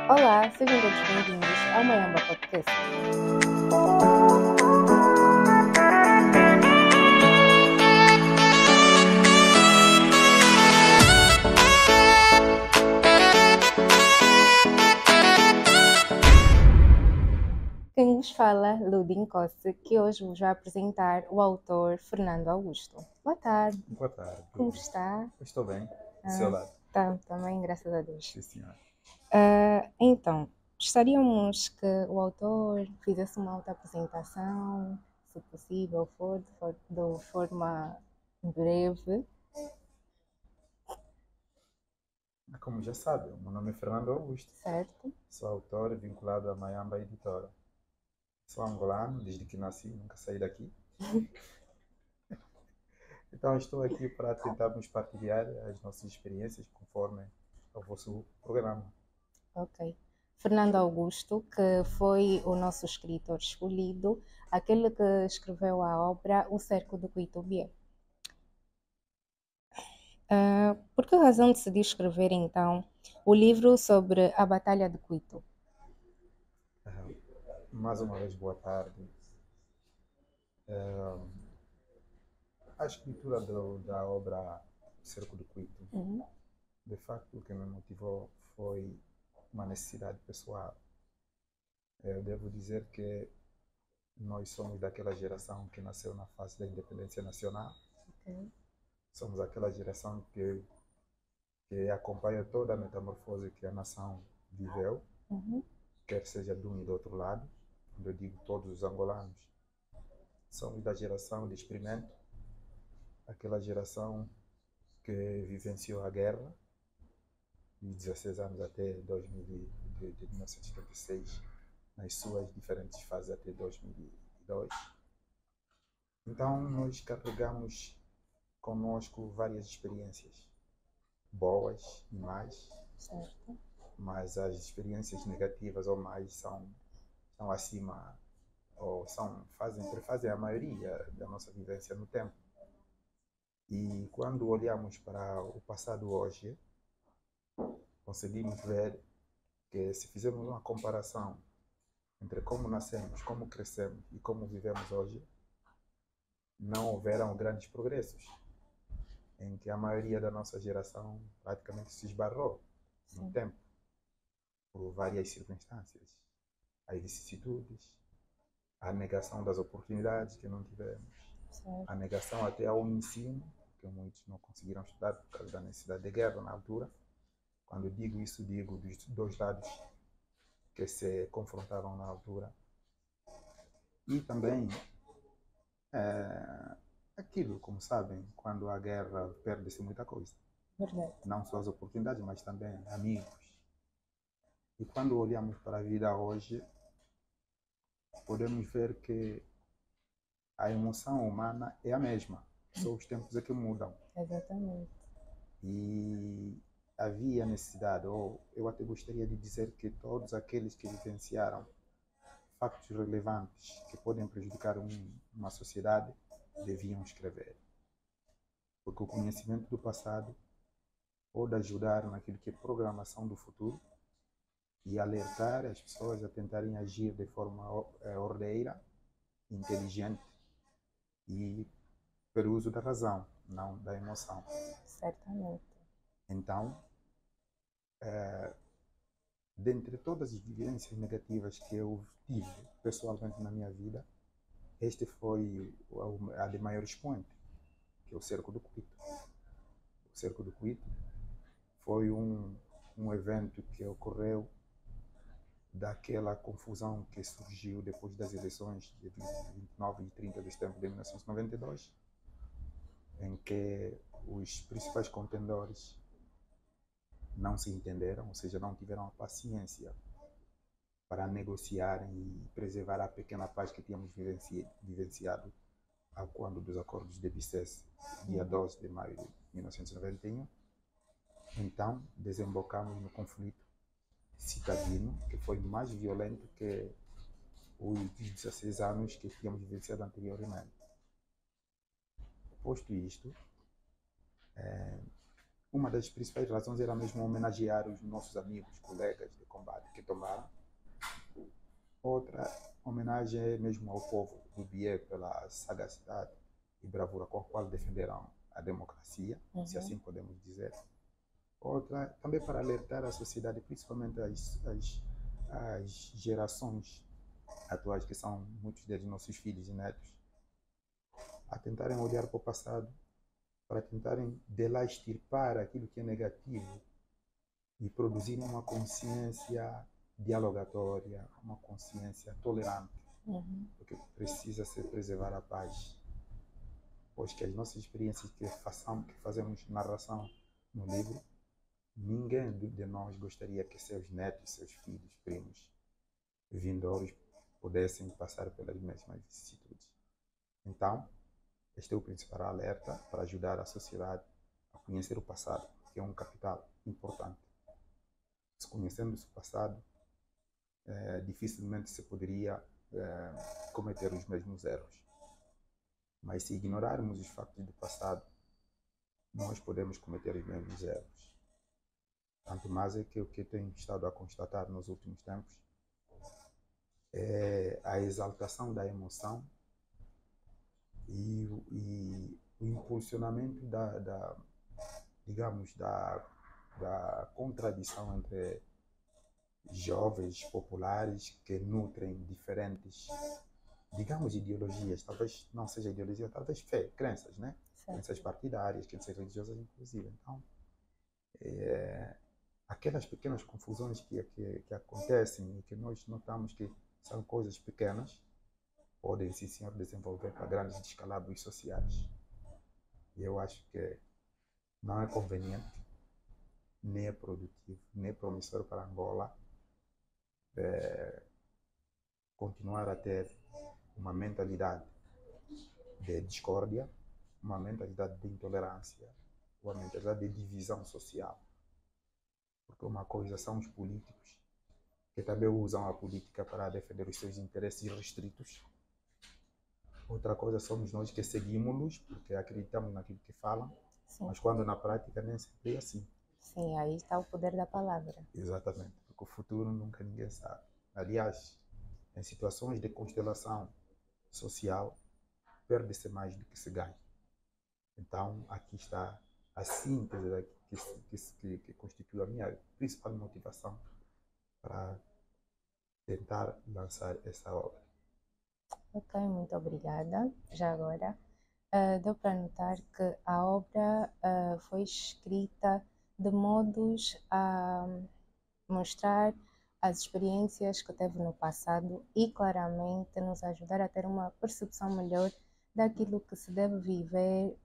Olá, sejam todos bem-vindos ao Mayamba Podcast. Quem vos fala, Ludin Cosse, que hoje vos vai apresentar o autor Fernando Augusto. Boa tarde. Boa tarde. Como está? Estou bem. Do seu lado. Tá, também, graças a Deus. Sim, senhora. Então, gostaríamos que o autor fizesse uma auto-apresentação, se possível, de forma breve. Como já sabe, o meu nome é Fernando Augusto. Certo? Sou autor vinculado à Mayamba Editora. Sou angolano, desde que nasci, nunca saí daqui. Então estou aqui para tentarmos partilhar as nossas experiências conforme o vosso programa. Ok. Fernando Augusto, que foi o nosso escritor escolhido, aquele que escreveu a obra O Cerco do Cuitubié. Por que razão decidiu escrever, então, o livro sobre a Batalha de Cuito? Mais uma vez, boa tarde. A escritura da obra Cerco do Cuito, de facto, o que me motivou foi uma necessidade pessoal. Eu devo dizer que nós somos daquela geração que nasceu na fase da independência nacional. Ok. Somos aquela geração que acompanha toda a metamorfose que a nação viveu, quer seja de um e do outro lado. Quando eu digo todos os angolanos, somos da geração de experimento, aquela geração que vivenciou a guerra de 16 anos até 1976, nas suas diferentes fases até 2002. Então, nós carregamos conosco várias experiências, boas e más, Certo. mas as experiências negativas ou mais são acima, ou prefazem a maioria da nossa vivência no tempo. E quando olhamos para o passado hoje, conseguimos ver que, se fizermos uma comparação entre como nascemos, como crescemos e como vivemos hoje, não houveram grandes progressos, em que a maioria da nossa geração praticamente se esbarrou no tempo, por várias circunstâncias. As vicissitudes, a negação das oportunidades que não tivemos, a negação até ao ensino, que muitos não conseguiram estudar por causa da necessidade de guerra na altura. Quando digo isso, digo dos dois lados que se confrontavam na altura. E também aquilo, como sabem, quando há guerra perde-se muita coisa. Verdade. Não só as oportunidades, mas também amigos. E quando olhamos para a vida hoje, podemos ver que a emoção humana é a mesma, só os tempos é que mudam. Exatamente. E havia necessidade, ou eu até gostaria de dizer que todos aqueles que vivenciaram factos relevantes que podem prejudicar uma sociedade deviam escrever. Porque o conhecimento do passado pode ajudar naquilo que é programação do futuro e alertar as pessoas a tentarem agir de forma ordeira, inteligente e pelo uso da razão, não da emoção. Certamente. Então, dentre todas as vivências negativas que eu tive pessoalmente na minha vida, este foi a de maior expoente, que é o Cerco do Cuito. O Cerco do Cuito foi um evento que ocorreu daquela confusão que surgiu depois das eleições de 29 e 30 de setembro de 1992, em que os principais contendores não se entenderam, ou seja, não tiveram a paciência para negociarem e preservar a pequena paz que tínhamos vivenciado ao quando dos acordos de Bicesse, dia 12 de maio de 1991. Então, desembocamos no conflito citadino, que foi mais violento que os 16 anos que tínhamos vivenciado anteriormente. Posto isto, uma das principais razões era mesmo homenagear os nossos amigos, colegas de combate que tomaram. Outra homenagem é mesmo ao povo do Bié pela sagacidade e bravura com a qual defenderam a democracia, se assim podemos dizer. Outra também para alertar a sociedade, principalmente as gerações atuais, que são muitos deles nossos filhos e netos, a tentarem olhar para o passado, para tentarem de lá extirpar aquilo que é negativo e produzir uma consciência dialogatória, uma consciência tolerante, porque precisa ser preservar a paz, pois que as nossas experiências que fazemos narração no livro, ninguém de nós gostaria que seus netos, seus filhos, primos, vindouros pudessem passar pelas mesmas vicissitudes. Então, este é o principal alerta para ajudar a sociedade a conhecer o passado, que é um capital importante. Se conhecendo o passado, dificilmente se poderia cometer os mesmos erros. Mas se ignorarmos os factos do passado, nós podemos cometer os mesmos erros. Tanto mais é que o que tenho estado a constatar nos últimos tempos é a exaltação da emoção e o impulsionamento digamos, da contradição entre jovens populares que nutrem diferentes, digamos, ideologias, talvez não seja ideologia, talvez fé, crenças, né? Crenças partidárias, crenças religiosas, inclusive. Então, aquelas pequenas confusões que acontecem e que nós notamos que são coisas pequenas, podem, sim, senhor, desenvolver para grandes descalabros sociais. E eu acho que não é conveniente, nem é produtivo, nem é promissor para Angola continuar a ter uma mentalidade de discórdia, uma mentalidade de intolerância, uma mentalidade de divisão social. Porque uma coisa são os políticos, que também usam a política para defender os seus interesses restritos. Outra coisa somos nós que seguimos-los, porque acreditamos naquilo que falam, sim, mas quando na prática nem sempre é assim. Sim, aí está o poder da palavra. Exatamente, porque o futuro nunca ninguém sabe. Aliás, em situações de constelação social, perde-se mais do que se ganha. Então, aqui está a síntese que constitui a minha principal motivação para tentar lançar essa obra. Ok, muito obrigada. Já agora, deu para notar que a obra foi escrita de modos a mostrar as experiências que teve no passado e claramente nos ajudar a ter uma percepção melhor daquilo que se deve viver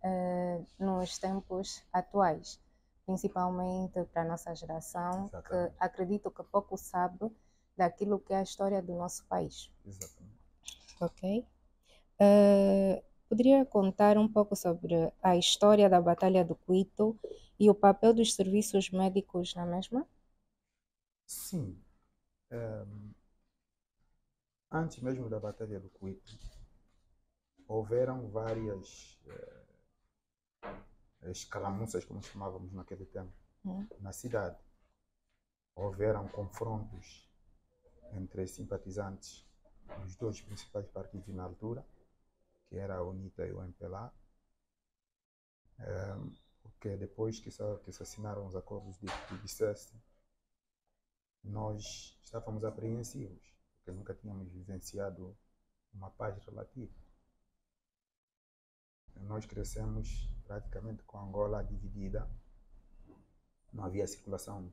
nos tempos atuais, principalmente para a nossa geração. Exatamente. Que acredito que pouco sabe daquilo que é a história do nosso país. Exatamente. Ok? Poderia contar um pouco sobre a história da Batalha do Cuito e o papel dos serviços médicos na mesma? Sim. Antes mesmo da Batalha do Cuito, houveram várias escaramuças, como chamávamos naquele tempo, na cidade. Houveram confrontos entre simpatizantes dos dois principais partidos na altura, que era a UNITA e o MPLA, porque depois que se assinaram os acordos de Bicesse, nós estávamos apreensivos, porque nunca tínhamos vivenciado uma paz relativa. Nós crescemos praticamente com Angola dividida, não havia circulação,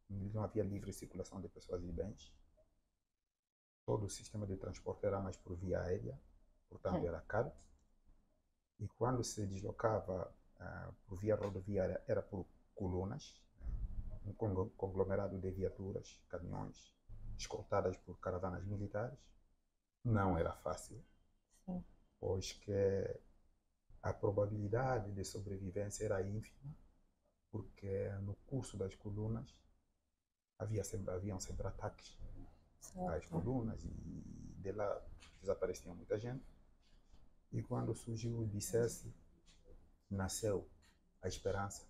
não havia livre circulação de pessoas e bens. Todo o sistema de transporte era mais por via aérea, portanto era caro. E quando se deslocava por via rodoviária era por colunas, um conglomerado de viaturas, caminhões, escoltadas por caravanas militares. Não era fácil, sim, pois que a probabilidade de sobrevivência era ínfima, porque no curso das colunas haviam sempre ataques às colunas e de lá desaparecia muita gente. E quando surgiu o Bicesse, nasceu a esperança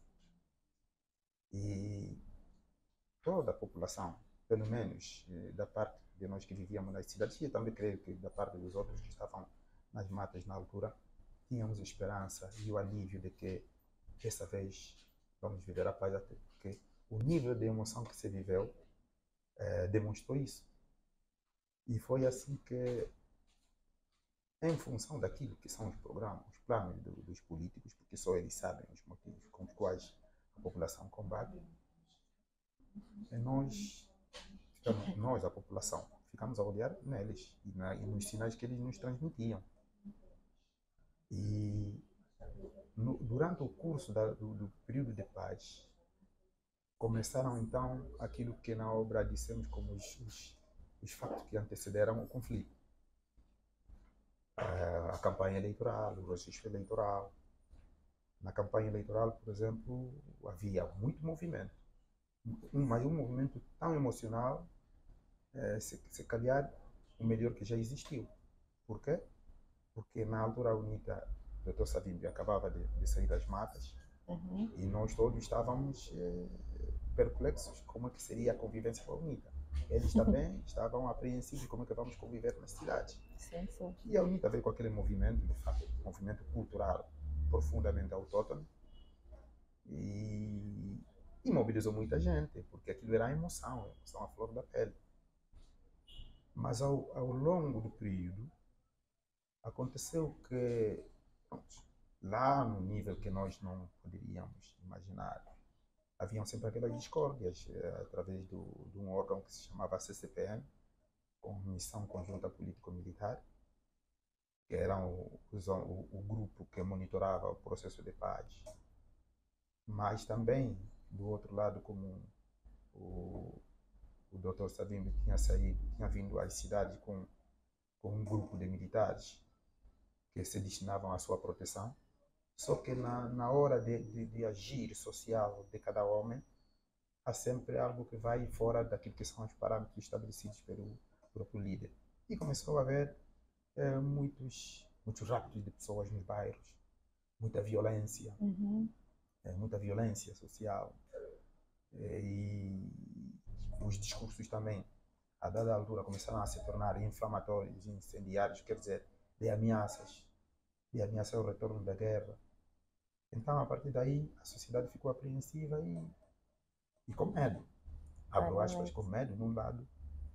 toda a população, pelo menos da parte de nós que vivíamos nas cidades, e eu também creio que da parte dos outros que estavam nas matas na altura, tínhamos esperança e o alívio de que dessa vez vamos viver a paz, até porque o nível de emoção que se viveu demonstrou isso. E foi assim que, em função daquilo que são os programas, os planos dos políticos, porque só eles sabem os motivos com os quais a população combate, nós, a população, ficamos a olhar neles e nos sinais que eles nos transmitiam. E durante o curso do período de paz, começaram então aquilo que na obra dissemos como os fatos que antecederam o conflito. A campanha eleitoral, o registro eleitoral. Na campanha eleitoral, por exemplo, havia muito movimento, mas um movimento tão emocional, se calhar o melhor que já existiu. Por quê? Porque na altura a UNITA, o Dr. Savimbi acabava de sair das matas, e nós todos estávamos perplexos como é que seria a convivência com a UNITA. Eles também estavam apreensivos como é que vamos conviver nas cidades. Sim, sim. E a UNITA veio com aquele movimento, de fato, um movimento cultural profundamente autóctono, e mobilizou muita gente, porque aquilo era a emoção à flor da pele. Mas ao longo do período, aconteceu que, pronto, lá no nível que nós não poderíamos imaginar, haviam sempre aquelas discórdias através de um órgão que se chamava CCPM, com Missão Conjunta Político-Militar, que era o grupo que monitorava o processo de paz. Mas também, do outro lado, como o Dr. Savimbi tinha vindo às cidades com um grupo de militares que se destinavam à sua proteção, só que na hora de agir social de cada homem, há sempre algo que vai fora daquilo que são os parâmetros estabelecidos pelo próprio líder. E começou a haver muitos raptos de pessoas nos bairros, muita violência, muita violência social. E os discursos também, a dada altura, começaram a se tornar inflamatórios, incendiários, quer dizer, de ameaças ao retorno da guerra. Então, a partir daí, a sociedade ficou apreensiva e com medo. Abro aspas, com medo de um lado,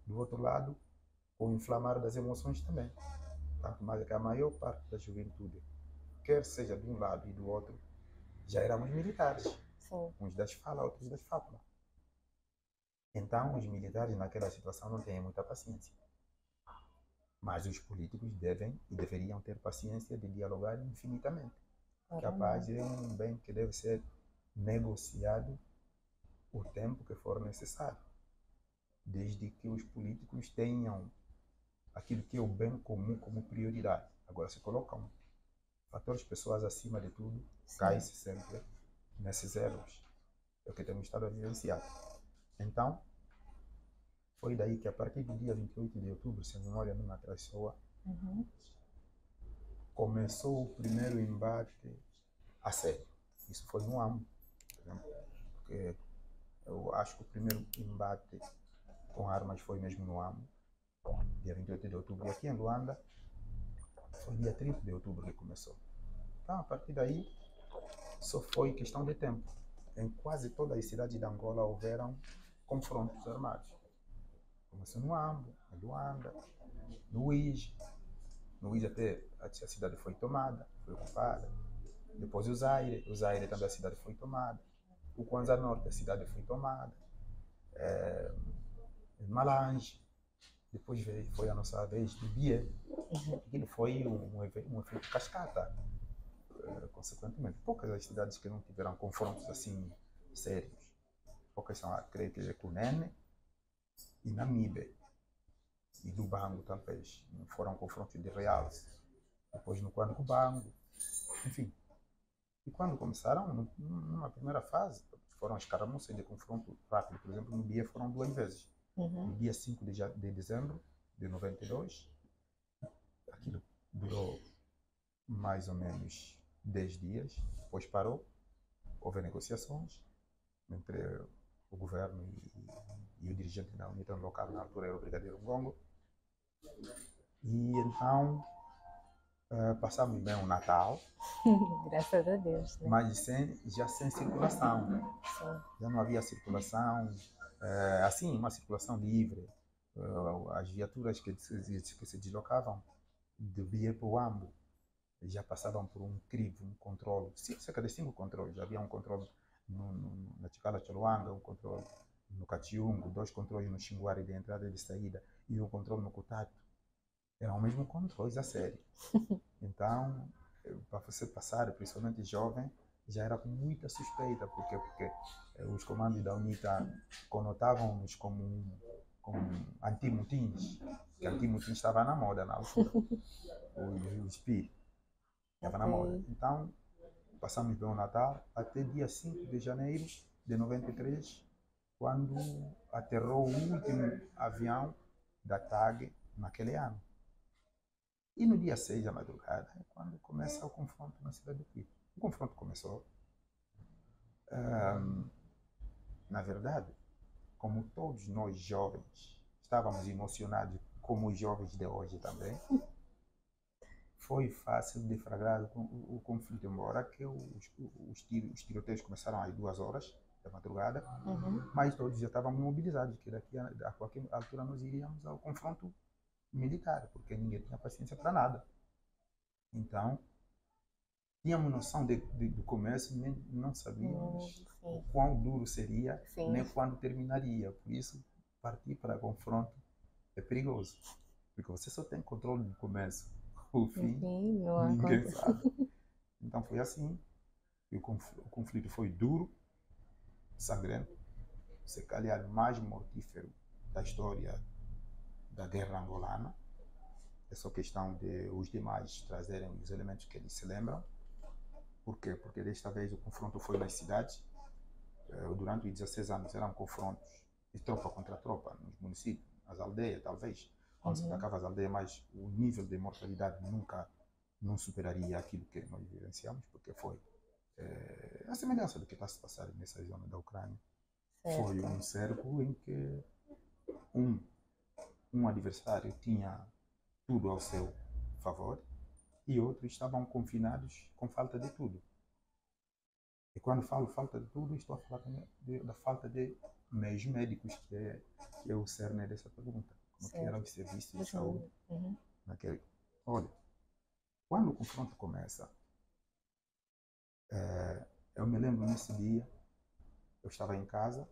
do outro lado, com o inflamar das emoções também. Tanto mais que a maior parte da juventude, quer seja de um lado e do outro, já éramos militares. Sim. Uns das falas, outros das fábulas. Então, os militares naquela situação não têm muita paciência. Mas os políticos devem e deveriam ter paciência de dialogar infinitamente. Porque a paz é um bem que deve ser negociado o tempo que for necessário, desde que os políticos tenham aquilo que é o bem comum como prioridade. Agora, se colocam fatores pessoas acima de tudo, cai-se sempre nesses erros. É o que temos estado a vivenciar. Então, foi daí que a partir do dia 28 de outubro, se a memória não me atraiçoa, começou o primeiro embate a sério. Isso foi no AMO, porque eu acho que o primeiro embate com armas foi mesmo no AMO, dia 28 de outubro. E aqui em Luanda, foi dia 30 de outubro que começou. Então, a partir daí, só foi questão de tempo. Em quase todas as cidades de Angola houveram confrontos armados. Começou no Ambo, em Luanda, no Uíge. No Uíge até a cidade foi tomada, foi ocupada. Depois o Zaire também a cidade foi tomada. O Kwanza Norte, a cidade foi tomada. Malange. Depois foi a nossa vez do Bia. Aquilo foi um efeito cascata. Consequentemente, poucas as cidades que não tiveram confrontos assim sérios. Poucas são, creio que é Cunene e Namibe. E do Bango também. Foram confrontos de realce. Depois no Cubango. Enfim. E quando começaram, numa primeira fase, foram as caramuças de confronto rápido. Por exemplo, no Bia foram 2 vezes. No dia 5 de dezembro de 92, aquilo durou mais ou menos 10 dias, depois parou, houve negociações entre o governo e o dirigente da unidade local, na altura era o Brigadeiro Ngongo. E então passamos bem o Natal, Graças a Deus, né? mas já sem circulação. Sim. Já não havia circulação, assim, uma circulação livre. As viaturas que se deslocavam de Bié para o Ambo já passavam por um crivo, um controle, cerca de 5 controles. Havia um controle na Chicala Choluanga, um controle no Catiungo, 2 controles no Xinguari de entrada e de saída e um controle no Cutato. Eram mesmo controles a sério. Então, para você passar, principalmente jovem, já era com muita suspeita, porque os comandos da UNITA conotavam-nos como anti-mutins, que anti-mutins estava na moda na altura, o SPI estava na moda. Então, passamos bem o Natal até dia 5 de janeiro de 93, quando aterrou o último avião da TAG naquele ano. E no dia 6 da madrugada é quando começa o confronto na cidade do Quito. O confronto começou, na verdade, como todos nós jovens estávamos emocionados, como os jovens de hoje também, foi fácil deflagrar o conflito, embora que os tiroteios começaram às 2 horas da madrugada, mas todos já estavam mobilizados, que daqui a qualquer altura nós iríamos ao confronto militar, porque ninguém tinha paciência para nada. Então, tínhamos noção do começo, nem não sabíamos o quão duro seria, nem quando terminaria. Por isso, partir para confronto é perigoso, porque você só tem controle do começo. O fim, ninguém sabe. Então foi assim. E o conflito foi duro, sangrento, se calhar mais mortífero da história da guerra angolana. É só questão de os demais trazerem os elementos que eles se lembram. Por quê? Porque desta vez o confronto foi nas cidades. Durante os 16 anos eram confrontos de tropa contra tropa, nos municípios, nas aldeias, talvez. Quando se atacava as aldeias, mas o nível de mortalidade nunca não superaria aquilo que nós vivenciamos, porque foi a semelhança do que está se passando nessa zona da Ucrânia. Foi um cerco em que um adversário tinha tudo ao seu favor e outros estavam confinados com falta de tudo. E quando falo falta de tudo, estou a falar também da falta de meios médicos, que é o cerne dessa pergunta. Como que eram os serviços de saúde naquele... Olha, quando o confronto começa, eu me lembro nesse dia, eu estava em casa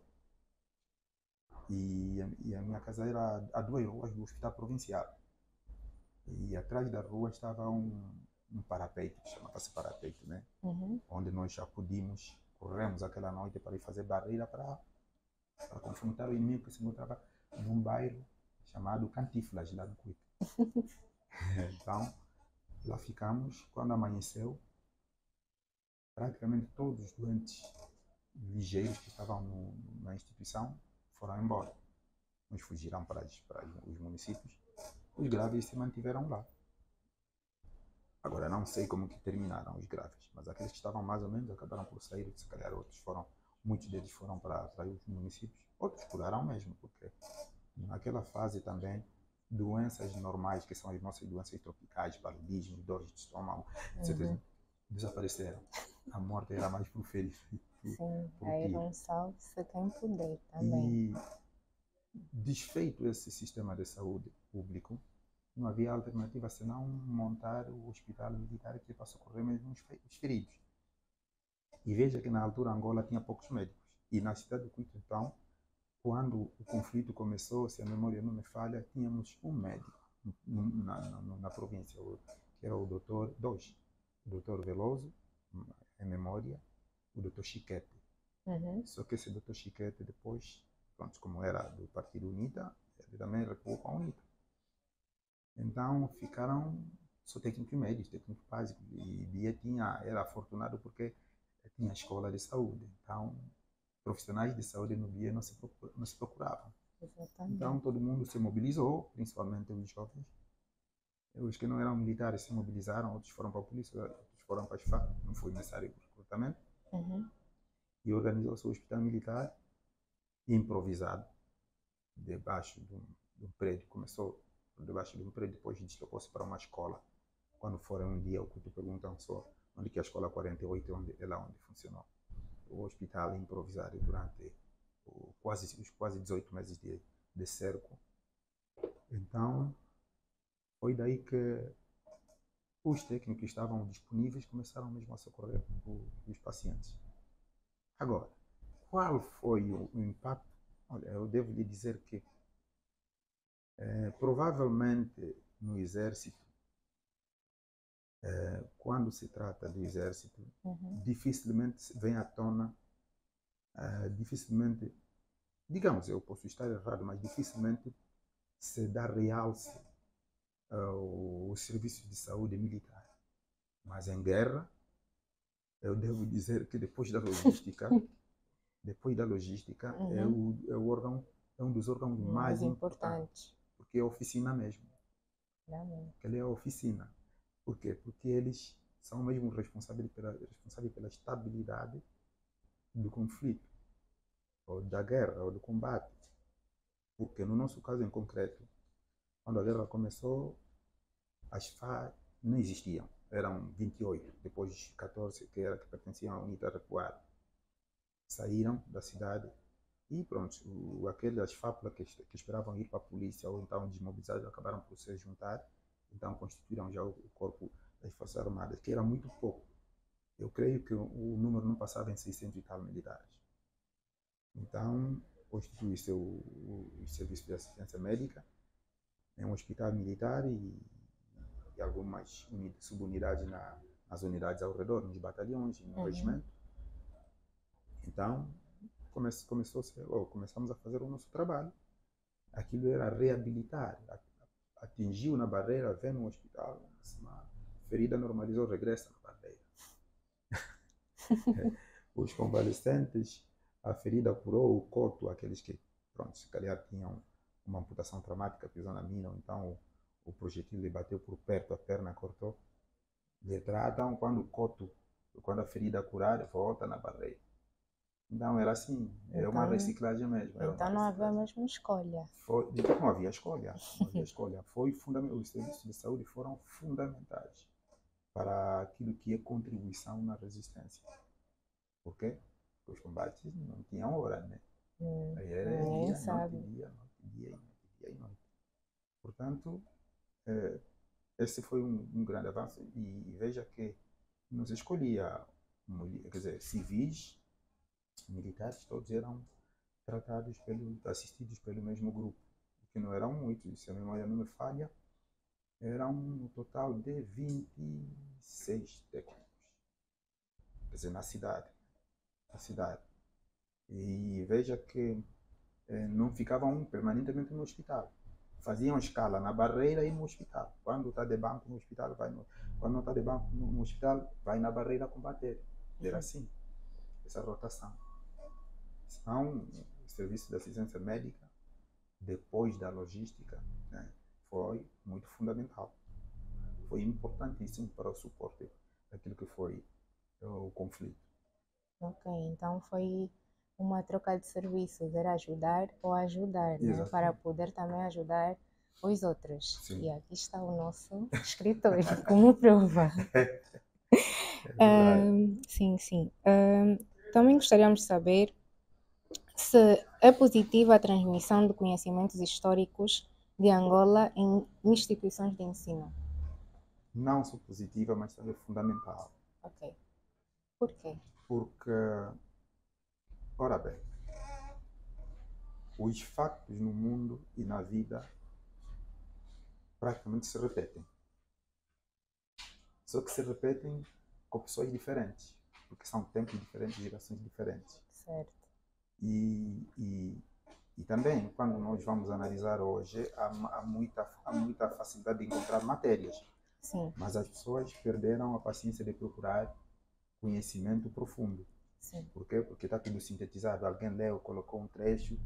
e a minha casa era a 2 ruas do Hospital Provincial. E atrás da rua estava um parapeito, que chamava-se parapeito, né? Onde nós acudimos, corremos aquela noite para ir fazer barreira para confrontar o inimigo que se encontrava num bairro chamado Cantiflas, lá do Cuito. Então, lá ficamos. Quando amanheceu, praticamente todos os doentes ligeiros que estavam na instituição foram embora. Uns fugiram para os municípios. Os graves se mantiveram lá. Agora, não sei como que terminaram os graves, mas aqueles que estavam mais ou menos acabaram por sair, se calhar muitos deles foram para os municípios, outros curaram mesmo, porque naquela fase também, doenças normais, que são as nossas doenças tropicais, paludismo, dores de estômago, etc., desapareceram. A morte era mais pro ferido. Sim, a Ironsal você tem poder também. E desfeito esse sistema de saúde público, não havia alternativa senão montar o hospital militar que para socorrer mesmo os feridos. E veja que na altura Angola tinha poucos médicos. E na cidade do Cuito, então, quando o conflito começou, se a memória não me falha, tínhamos um médico na província, que era o doutor Veloso, em memória, o doutor Chiquete. Só que esse doutor Chiquete depois, pronto, como era do Partido UNITA, ele também recuou com a UNITA. Então ficaram só técnicos médios, técnicos básicos. E Bia era afortunado porque tinha escola de saúde. Então, profissionais de saúde no Bia não se procuravam. Exatamente. Então, todo mundo se mobilizou, principalmente os jovens. Os que não eram militares se mobilizaram, outros foram para a polícia, outros foram para as FARC, não foi necessário o recrutamento. E organizou-se o hospital militar. improvisado debaixo de um prédio. Começou debaixo de um prédio, depois deslocou-se para uma escola. Quando foram um dia, o que te perguntam só onde que a escola 48 é lá onde funcionou. O hospital improvisado durante os quase 18 meses de cerco. Então, foi daí que os técnicos que estavam disponíveis começaram mesmo a socorrer os pacientes. Agora, qual foi o impacto? Olha, eu devo lhe dizer que provavelmente no exército, quando se trata do exército, dificilmente vem à tona, dificilmente, digamos, eu posso estar errado, mas dificilmente se dá realce aos serviços de saúde militar. Mas em guerra, eu devo dizer que depois da logística, é o órgão, é um dos órgãos mais importantes, porque é a oficina mesmo. Ele é a oficina. Por quê? Porque eles são mesmo responsáveis pela estabilidade do conflito, ou da guerra, ou do combate. Porque no nosso caso em concreto, quando a guerra começou, as FARC não existiam. Eram 28, depois 14 que pertenciam à unidade recuada. Saíram da cidade e pronto, aquelas FAPLA que esperavam ir para a polícia ou então desmobilizados acabaram por se juntar, então constituíram já o corpo das Forças Armadas, que era muito pouco. Eu creio que o número não passava em 600 e tal militares. Então, constituiu-se o Serviço de Assistência Médica, é um hospital militar e algumas subunidades nas unidades ao redor, nos batalhões, no regimento. Então, começamos a fazer o nosso trabalho. Aquilo era reabilitar. Atingiu na barreira, vem no hospital, uma ferida normalizou, regressa na barreira. Os convalescentes, a ferida curou, o coto, aqueles que, pronto, se calhar tinham uma amputação traumática, pisou na mina, ou então o projetil lhe bateu por perto, a perna cortou. Lhe tratam, quando a ferida curar, volta na barreira. Então era assim, é uma reciclagem mesmo. Então não havia mesmo escolha. Não havia escolha. Foi fundamental. Os serviços de saúde foram fundamentais para aquilo que é contribuição na resistência. Por quê? Porque os combates não tinham hora, né? Aí era dia e noite. Portanto, esse foi um grande avanço. E veja que não se escolhia, quer dizer, civis, militares, todos eram assistidos pelo mesmo grupo, que não eram muitos, se a memória não me falha, eram um total de 26 técnicos, quer dizer, na cidade. E veja que não ficavam permanentemente no hospital, faziam escala na barreira e no hospital. Quando está de banco no hospital, quando não está de banco no hospital, vai na barreira combater. Era assim, essa rotação. Então, o serviço de assistência médica, depois da logística, né, foi muito fundamental. Foi importantíssimo para o suporte daquilo que foi o conflito. Ok, então foi uma troca de serviços, era ajudar ou ajudar, né? Para poder também ajudar os outros. Sim. E aqui está o nosso escritório como prova. Sim. Também gostaríamos de saber se é positiva a transmissão de conhecimentos históricos de Angola em instituições de ensino. Não só positiva, mas também fundamental. Ok. Por quê? Porque, ora bem, os factos no mundo e na vida praticamente se repetem. Só que se repetem com pessoas diferentes, porque são tempos diferentes, gerações diferentes. Certo. E também, quando nós vamos analisar hoje, há muita facilidade de encontrar matérias. Sim. Mas as pessoas perderam a paciência de procurar conhecimento profundo. Sim. Por quê? Porque está tudo sintetizado. Alguém leu, colocou um trecho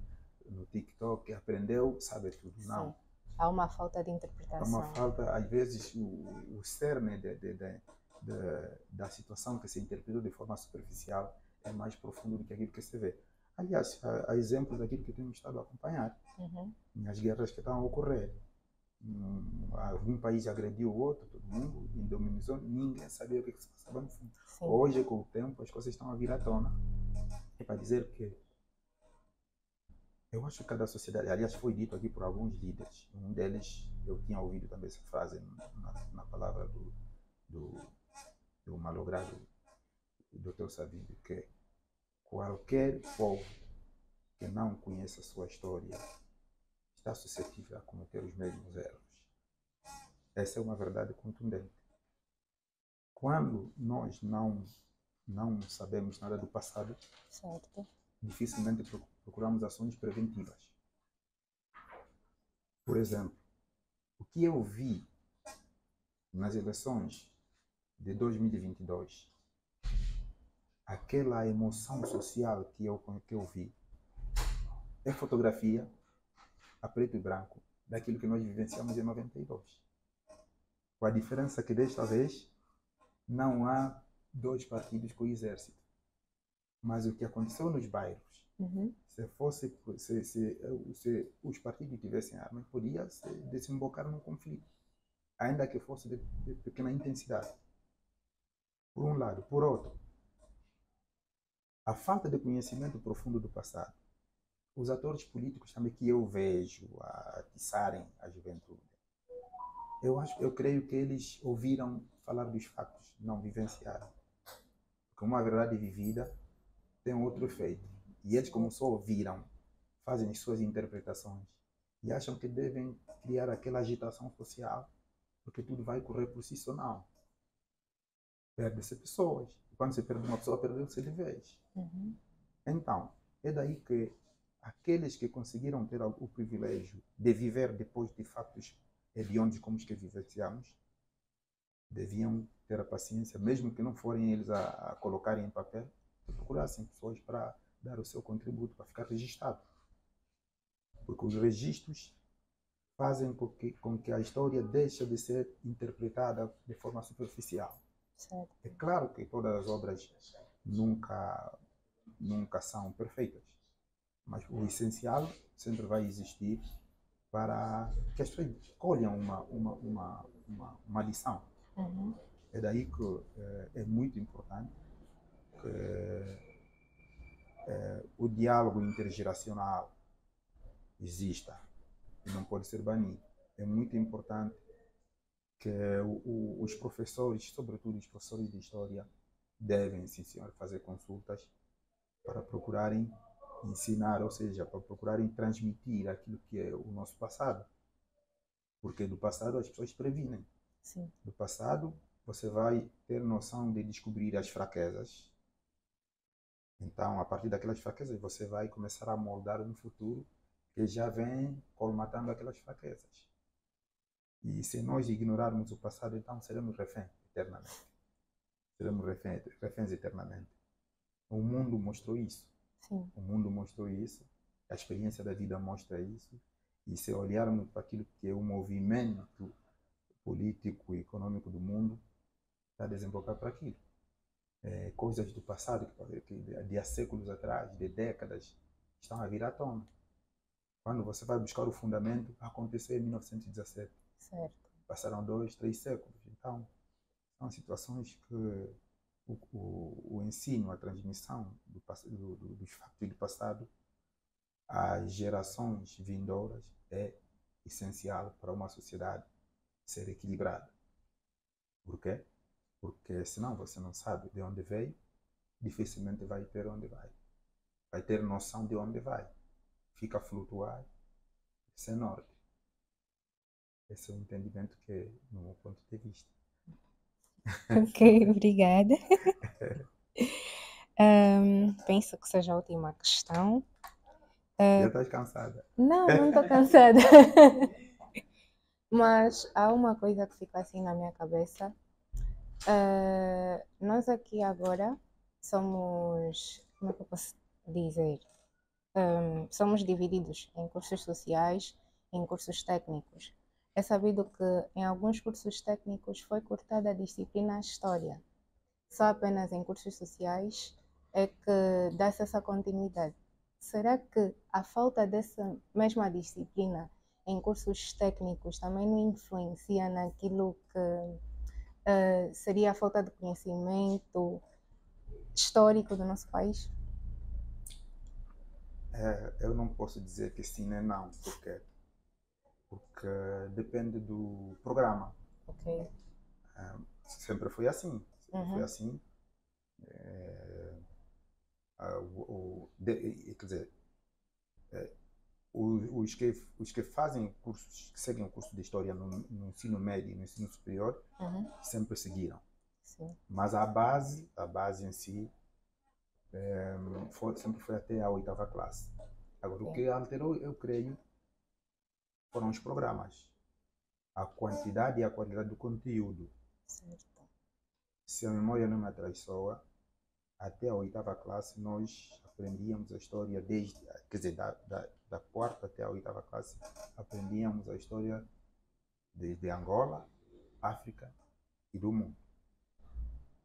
no TikTok, aprendeu, sabe tudo. Não. Sim. Há uma falta de interpretação. Há uma falta, às vezes, o cerne da situação que se interpretou de forma superficial é mais profundo do que aquilo que se vê. Aliás, há exemplos daquilo que temos estado a acompanhar, nas guerras que estão a ocorrer. Um país agrediu o outro, todo mundo indominizou, ninguém sabia o que se passava no fundo. Sim. Hoje, com o tempo, as coisas estão a vir à tona. É para dizer que eu acho que cada sociedade, aliás, foi dito aqui por alguns líderes, um deles, eu tinha ouvido também essa frase na palavra do malogrado Dr. Savimbi, que qualquer povo que não conheça a sua história está suscetível a cometer os mesmos erros. Essa é uma verdade contundente. Quando nós não sabemos nada do passado, Certo. dificilmente procuramos ações preventivas. Por exemplo, o que eu vi nas eleições de 2022, aquela emoção social que eu vi, é fotografia a preto e branco daquilo que nós vivenciamos em 92. Com a diferença que desta vez não há dois partidos com o exército. Mas o que aconteceu nos bairros, se os partidos tivessem armas, podia se desembocar num conflito, ainda que fosse de pequena intensidade. Por um lado. Por outro, a falta de conhecimento profundo do passado. Os atores políticos também que eu vejo atiçarem a juventude, eu creio que eles ouviram falar dos fatos, não vivenciaram. Porque uma verdade vivida tem outro efeito. E eles, como só ouviram, fazem as suas interpretações e acham que devem criar aquela agitação social, porque tudo vai correr por si só. Não. Perde-se pessoas. E quando se perde uma pessoa, perdeu-se de vez. Então, é daí que aqueles que conseguiram ter o privilégio de viver depois de fatos hediondos como os que vivenciamos, deviam ter a paciência, mesmo que não forem eles a colocarem em papel, que procurassem pessoas para dar o seu contributo, para ficar registrado. Porque os registros fazem com que a história deixe de ser interpretada de forma superficial. Certo. É claro que todas as obras nunca são perfeitas, mas o essencial sempre vai existir para que as pessoas colham uma lição. É daí que é muito importante que o diálogo intergeracional exista e não pode ser banido. É muito importante que os professores, sobretudo os professores de história, devem, sim senhor, fazer consultas para procurarem ensinar, ou seja, para procurarem transmitir aquilo que é o nosso passado. Porque do passado as pessoas previnem. Sim. Do passado você vai ter noção de descobrir as fraquezas. Então, a partir daquelas fraquezas, você vai começar a moldar um futuro que já vem colmatando aquelas fraquezas. E se nós ignorarmos o passado, então seremos reféns eternamente. Seremos reféns eternamente. O mundo mostrou isso. Sim. O mundo mostrou isso. A experiência da vida mostra isso. E se olharmos para aquilo que é o movimento político e econômico do mundo, está a desembocar para aquilo. Coisas do passado, que de há séculos atrás, de décadas, estão a vir à tona. Quando você vai buscar o fundamento, aconteceu em 1917. Certo. Passaram 2, 3 séculos. Então, são situações que o ensino, a transmissão dos fatos do passado às gerações vindouras é essencial para uma sociedade ser equilibrada. Por quê? Porque senão você não sabe de onde veio, dificilmente vai ter onde vai. Vai ter noção de onde vai. Fica a flutuar, sem norte. Esse é o entendimento que é no meu ponto de vista. Ok, obrigada. Penso que seja a última questão. Já estás cansada? Não estou cansada. Mas há uma coisa que fica assim na minha cabeça. Nós aqui agora somos, como é que eu posso dizer? Somos divididos em cursos sociais e em cursos técnicos. É sabido que em alguns cursos técnicos foi cortada a disciplina História. Só apenas em cursos sociais é que dá-se essa continuidade. será que a falta dessa mesma disciplina em cursos técnicos também não influencia naquilo que seria a falta de conhecimento histórico do nosso país? Eu não posso dizer que sim nem não, porque depende do programa. Ok. Sempre foi assim. Sempre foi Uhum. assim. Quer dizer, os que fazem cursos, que seguem o curso de História no ensino médio e no ensino superior, Uhum. sempre seguiram. Sim. Mas a base em si, sempre foi até a 8ª classe. Agora, o que alterou, eu creio, foram os programas. A quantidade e a qualidade do conteúdo. Certo. Se a memória não me atraiçoa, até a 8ª classe nós aprendíamos a história quer dizer, da 4ª até a 8ª classe, aprendíamos a história desde Angola, África e do mundo.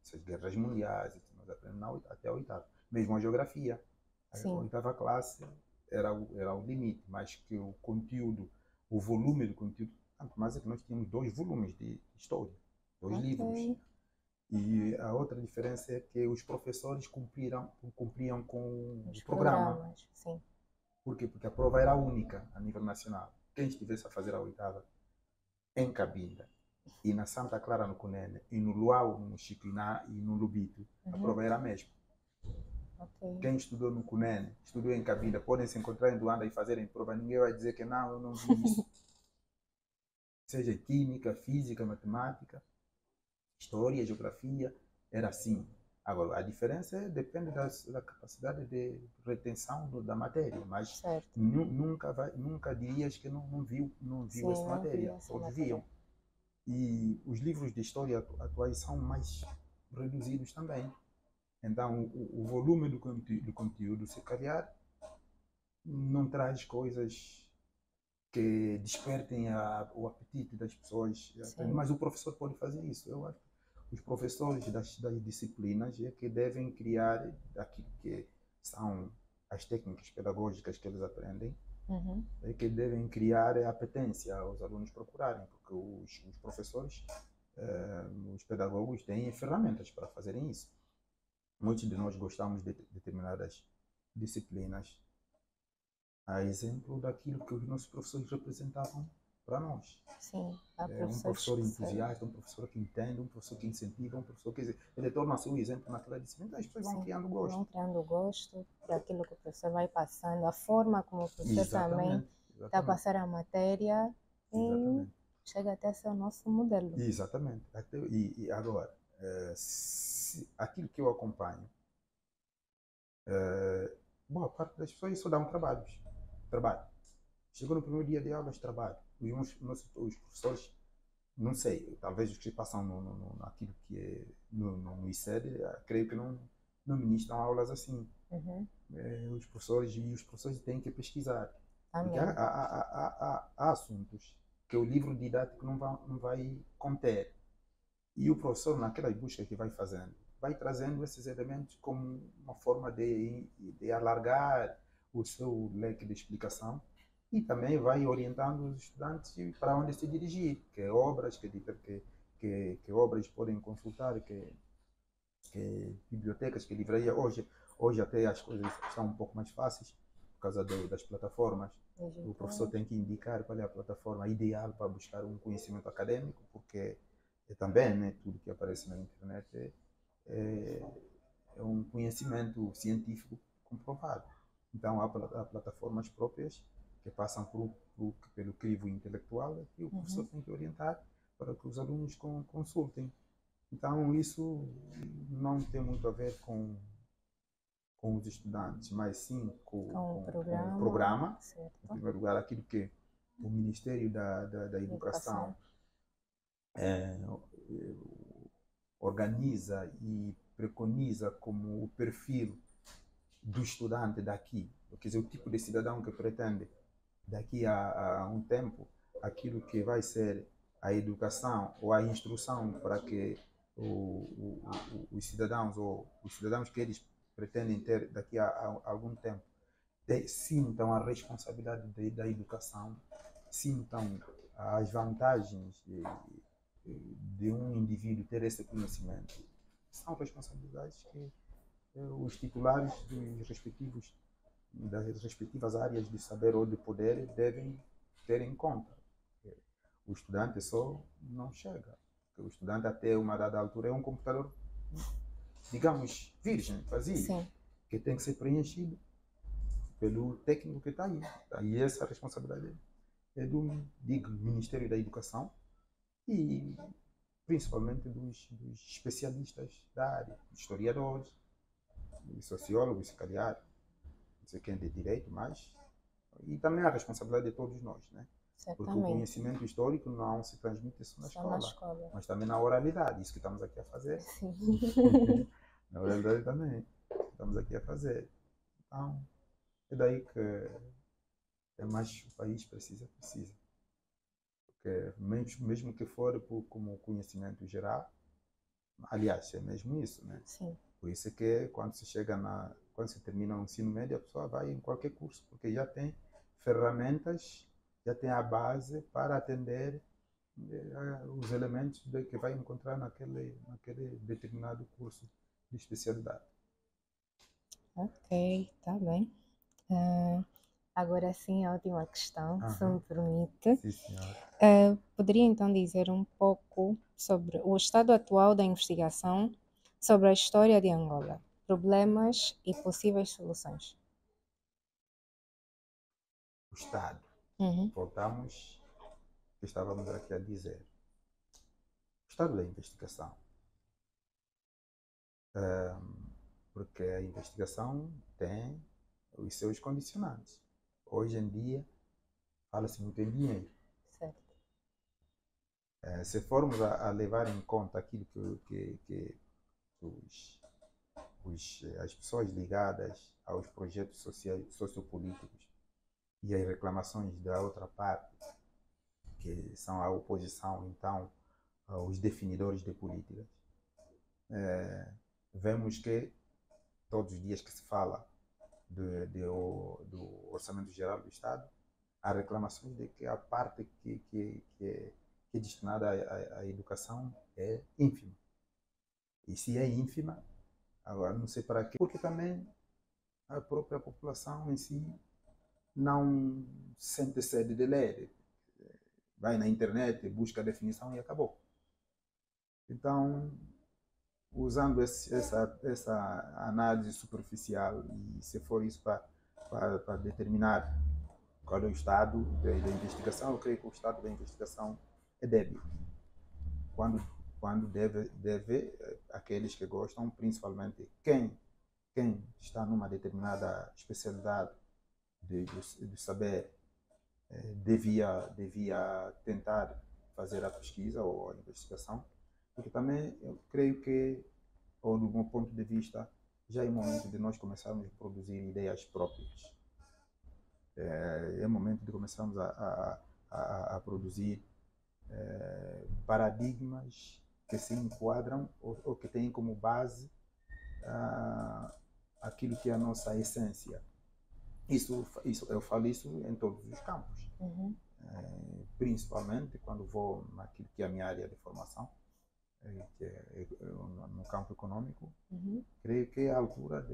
Essas guerras mundiais, nós aprendemos até a 8ª. Mesmo a geografia. A 8ª classe era o limite, mas que o conteúdo, o volume do conteúdo, tanto mais é que nós tínhamos 2 volumes de história, 2 livros. E a outra diferença é que os professores cumpriam com Os o programa. programas, sim. Por quê? Porque a prova era única a nível nacional. Quem estivesse a fazer a 8ª em Cabinda, e na Santa Clara no Cunene, e no Luau, no Chiquiná e no Lubito, a prova era a mesma. Okay. Quem estudou no Cunene, estudou em Cabinda, podem se encontrar em Luanda e fazerem prova, ninguém vai dizer que não, eu não vi isso. Seja química, física, matemática, história, geografia, era assim. Agora, a diferença depende da capacidade de retenção da matéria, mas nunca dirias que não viu essa matéria. Todos viam. E os livros de história atuais são mais reduzidos também. Então, o volume do conteúdo, se calhar, não traz coisas que despertem o apetite das pessoas. Mas o professor pode fazer isso. Eu acho que os professores das disciplinas é que devem criar aquilo que são as técnicas pedagógicas que eles aprendem, é que devem criar a apetência aos alunos procurarem, porque os professores, os pedagogos têm ferramentas para fazerem isso. Muitos de nós gostamos de determinadas disciplinas, a exemplo daquilo que os nossos professores representavam para nós. Sim, um professor entusiasta, um professor que entende, um professor que incentiva, um professor que ele torna-se um exemplo naquela disciplina, as pessoas vão criando gosto. Vão criando gosto por aquilo que o professor vai passando, a forma como o professor também está a passar a matéria e chega até a ser o nosso modelo. Exatamente. E agora, aquilo que eu acompanho, boa parte das pessoas só dão trabalho. Chegou no primeiro dia de aulas, trabalho. Os professores, não sei, talvez os que passam naquilo que é no ICED, creio que não ministram aulas assim. Os professores têm que pesquisar. Porque há assuntos que o livro didático não vai conter. E o professor, naquelas buscas que vai fazendo, vai trazendo esses elementos como uma forma de alargar o seu leque de explicação e também vai orientando os estudantes para onde se dirigir, que obras, que obras podem consultar, que bibliotecas, que livraria. Hoje até as coisas estão um pouco mais fáceis por causa das plataformas. O professor tem que indicar qual é a plataforma ideal para buscar um conhecimento acadêmico, porque também, né, tudo que aparece na internet é um conhecimento científico comprovado. Então há plataformas próprias que passam pelo crivo intelectual que o professor tem que orientar para que os alunos consultem. Então isso não tem muito a ver com os estudantes, mas sim com o programa. Em primeiro lugar, aquilo que o Ministério da Educação organiza e preconiza como o perfil do estudante daqui, quer dizer, o tipo de cidadão que pretende daqui a um tempo, aquilo que vai ser a educação ou a instrução para que os cidadãos que eles pretendem ter daqui a algum tempo sintam a responsabilidade da educação, sintam as vantagens de um indivíduo ter esse conhecimento. São responsabilidades que os titulares das respectivas áreas de saber ou de poder devem ter em conta. O estudante só não chega. O estudante, até uma dada altura, é um computador, digamos, virgem, vazio, Sim. que tem que ser preenchido pelo técnico que está aí. E essa responsabilidade é do Ministério da Educação e principalmente dos especialistas da área, historiadores, sociólogos, se calhar, não sei quem é de direito, mas e também a responsabilidade de todos nós, né? Porque o conhecimento histórico não se transmite só na escola, mas também na oralidade, isso que estamos aqui a fazer. Sim. Na oralidade também, estamos aqui a fazer. Então, é daí que é mais o país precisa. Porque mesmo que for como conhecimento geral, aliás, é mesmo isso, né? Sim. Por isso é que quando se termina o ensino médio, a pessoa vai em qualquer curso, porque já tem ferramentas, já tem a base para atender os elementos que vai encontrar naquele determinado curso de especialidade. Ok, está bem. Agora sim, a última questão, se me permite. Sim, senhora. Poderia então dizer um pouco sobre o estado atual da investigação sobre a história de Angola, problemas e possíveis soluções? O Estado. Voltamos ao que estávamos aqui a dizer. O estado da investigação. Porque a investigação tem os seus condicionantes. Hoje em dia, fala-se muito em dinheiro. Certo. Se formos a levar em conta aquilo que as pessoas ligadas aos projetos sociopolíticos e as reclamações da outra parte, que são a oposição, então, os definidores de políticas, vemos que todos os dias que se fala do Orçamento Geral do Estado, há reclamações de que a parte que é destinada à educação é ínfima. E se é ínfima, agora não sei para quê, porque também a própria população em si não sente sede de ler. Vai na internet, busca a definição e acabou. Então, usando essa análise superficial, e se for isso para determinar qual é o estado da investigação, eu creio que o estado da investigação é débil. Quando deve aqueles que gostam, principalmente quem está numa determinada especialidade de saber, devia tentar fazer a pesquisa ou a investigação, porque também eu creio que, ou do meu ponto de vista, já é momento de nós começarmos a produzir ideias próprias. É momento de começarmos a produzir paradigmas que se enquadram ou que têm como base aquilo que é a nossa essência. Isso, eu falo isso em todos os campos. Principalmente quando vou naquilo que é a minha área de formação, que é no campo econômico. Creio que é a altura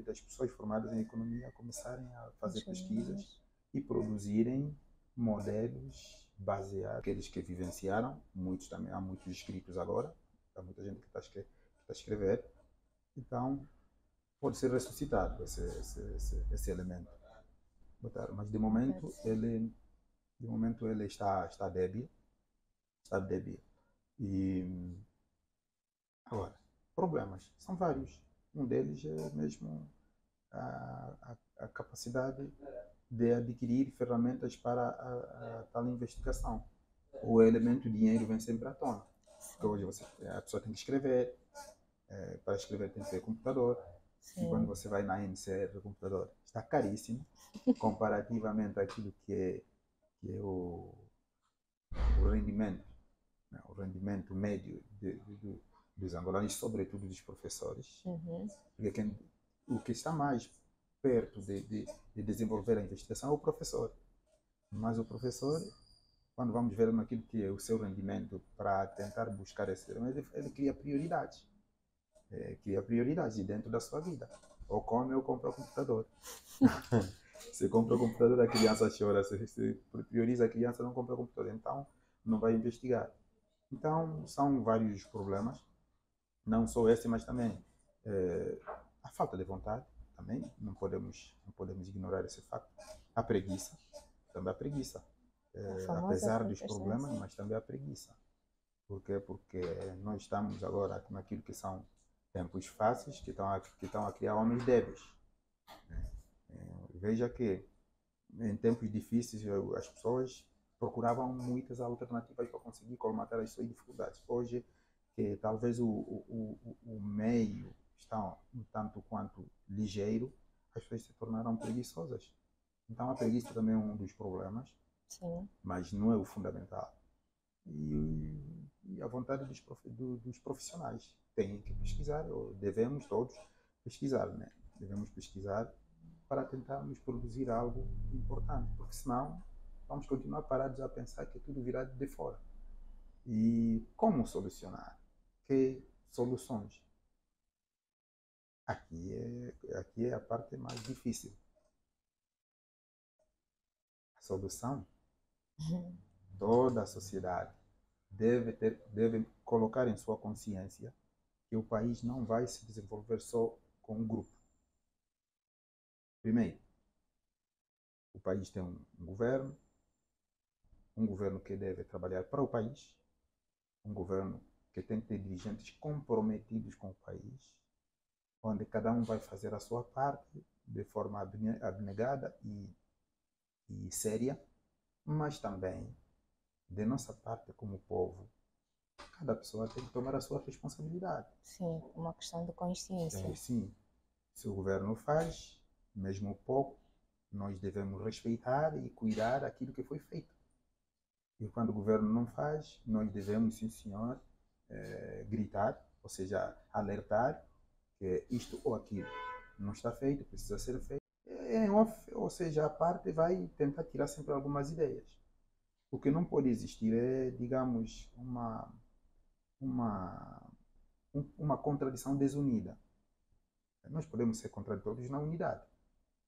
das pessoas formadas em economia começarem a fazer pesquisas e produzirem modelos baseados naqueles que vivenciaram. Há muitos escritos agora, há muita gente que está a escrever. Então, pode ser ressuscitado esse elemento. Mas de momento ele está débil. E agora, problemas são vários. Um deles é mesmo a capacidade de adquirir ferramentas para a tal investigação. O elemento dinheiro vem sempre à tona. Porque hoje a pessoa tem que escrever, para escrever tem que ter computador. Sim. E quando você vai na NCR do computador, está caríssimo comparativamente àquilo que é o rendimento, né? O rendimento médio dos angolanos, sobretudo dos professores. Porque o que está mais perto de desenvolver a investigação é o professor. Mas o professor, quando vamos ver naquilo que é o seu rendimento para tentar buscar esse, ele cria prioridades. Cria prioridades dentro da sua vida. Ou come ou compra o computador. Se compra o computador, a criança chora. Se prioriza a criança, não compra o computador. Então, não vai investigar. Então, são vários problemas. Não só esse, mas também a falta de vontade. Também não podemos ignorar esse facto. A preguiça. Também a preguiça. A famosa Apesar dos problemas, procrastinação. mas também a preguiça. Por quê? Porque nós estamos agora naquilo que são tempos fáceis que estão a criar homens débeis. Veja que em tempos difíceis as pessoas procuravam muitas alternativas para conseguir colmatar as suas dificuldades. Hoje, que talvez o meio está um tanto quanto ligeiro, as pessoas se tornaram preguiçosas. Então a preguiça também é um dos problemas, Sim. mas não é o fundamental. E a vontade dos profissionais. Têm que pesquisar, ou devemos todos pesquisar, né? Devemos pesquisar para tentarmos produzir algo importante, porque senão vamos continuar parados a pensar que tudo virá de fora. E como solucionar? Que soluções? Aqui é a parte mais difícil. A solução, toda a sociedade deve colocar em sua consciência que o país não vai se desenvolver só com um grupo. Primeiro, o país tem um governo que deve trabalhar para o país, um governo que tem que ter dirigentes comprometidos com o país, onde cada um vai fazer a sua parte de forma abnegada e séria, mas também, de nossa parte como povo, cada pessoa tem que tomar a sua responsabilidade. Sim, uma questão de consciência. Sim, se o governo faz, mesmo pouco, nós devemos respeitar e cuidar daquilo que foi feito. E quando o governo não faz, nós devemos, sim senhor, gritar, ou seja, alertar que isto ou aquilo não está feito, precisa ser feito. Em off, ou seja, a parte vai tentar tirar sempre algumas ideias. O que não pode existir é, digamos, uma, uma contradição desunida. Nós podemos ser contraditórios na unidade.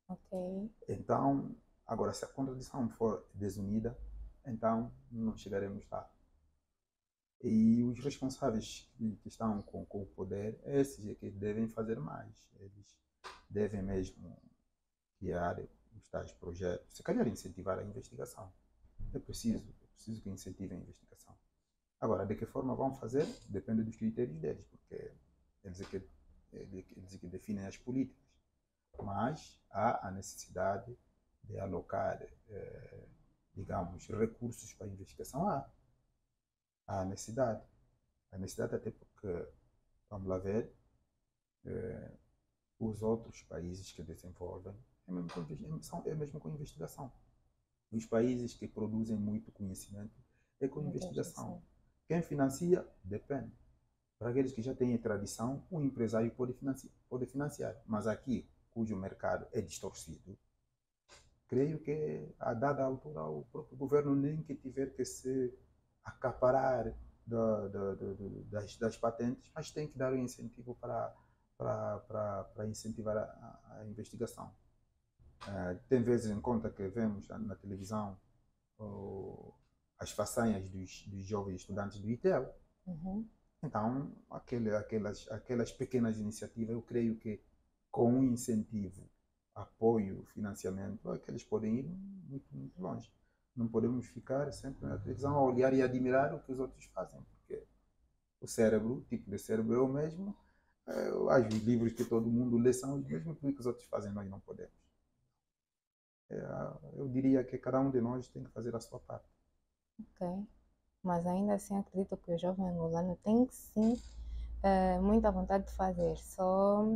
Ok. Então, agora, se a contradição for desunida, então não chegaremos lá. E os responsáveis que estão com o poder, esses é que devem fazer mais. Eles devem mesmo criar os tais projetos, se calhar incentivar a investigação. É preciso que incentivem a investigação. Agora, de que forma vão fazer, depende dos critérios deles, porque eles é que definem as políticas. Mas há a necessidade de alocar, digamos, recursos para a investigação. Há a necessidade. A necessidade até porque, vamos lá ver, os outros países que desenvolvem é mesmo com investigação. Os países que produzem muito conhecimento é com investigação. Quem financia, depende. Para aqueles que já têm tradição, o empresário pode financiar. Mas aqui, cujo mercado é distorcido, creio que a dada altura o próprio governo nem que tiver que se acaparar das patentes, mas tem que dar um incentivo para incentivar a investigação. Tem vezes em conta que vemos na televisão as façanhas dos jovens estudantes do ITEL. Uhum. Então, aquelas pequenas iniciativas, eu creio que com um incentivo, apoio, financiamento, é que eles podem ir muito, muito longe. Não podemos ficar sempre na televisão a olhar e admirar o que os outros fazem, porque o cérebro, o tipo de cérebro é o mesmo, os livros que todo mundo lê são os mesmos, que os outros fazem nós não podemos. Eu diria que cada um de nós tem que fazer a sua parte. Ok. Mas ainda assim acredito que o jovem angolano tem que sim muita vontade de fazer. Só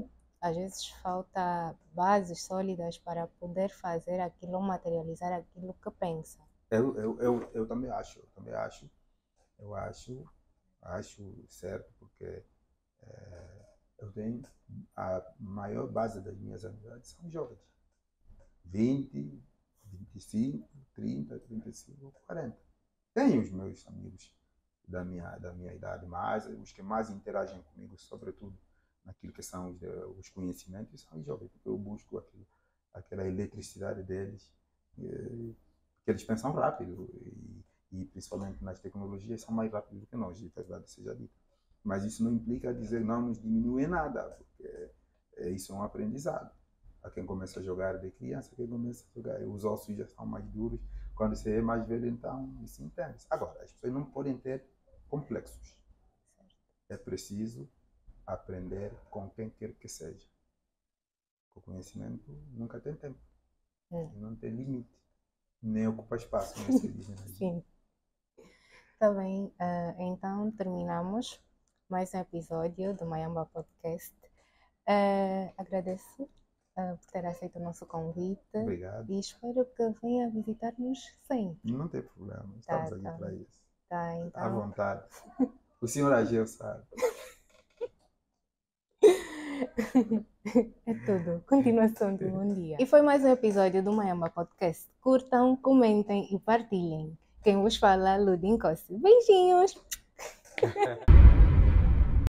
às vezes falta bases sólidas para poder fazer aquilo, materializar aquilo que pensa. Eu também acho, eu acho certo, porque Eu tenho a maior base das minhas amizades são jovens. 20, 25, 30, 35, 40. Tenho os meus amigos da minha idade, mas os que mais interagem comigo, sobretudo naquilo que são os conhecimentos, são os jovens, porque eu busco aquela eletricidade deles, porque eles pensam rápido e principalmente nas tecnologias são mais rápidos do que nós, de verdade seja dita. Mas isso não implica dizer não nos diminui nada, porque isso é um aprendizado. A quem começa a jogar de criança, quem começa a jogar, os ossos já são mais duros, quando você é mais velho, então isso entende. Agora, as pessoas não podem ter complexos. É preciso aprender com quem quer que seja. O conhecimento nunca tem tempo, não tem limite, nem ocupa espaço nesse indígena. Sim. Tá bem, então terminamos mais um episódio do Mayamba Podcast. Agradeço por ter aceito o nosso convite. Obrigado. E espero que venha visitar-nos sempre. Não tem problema, estamos aqui para isso. Tá, então. À vontade. O senhor Ageu sabe. É tudo. Continuação de um bom dia. E foi mais um episódio do Mayamba Podcast. Curtam, comentem e partilhem. Quem vos fala, Ludin Cossi. Beijinhos!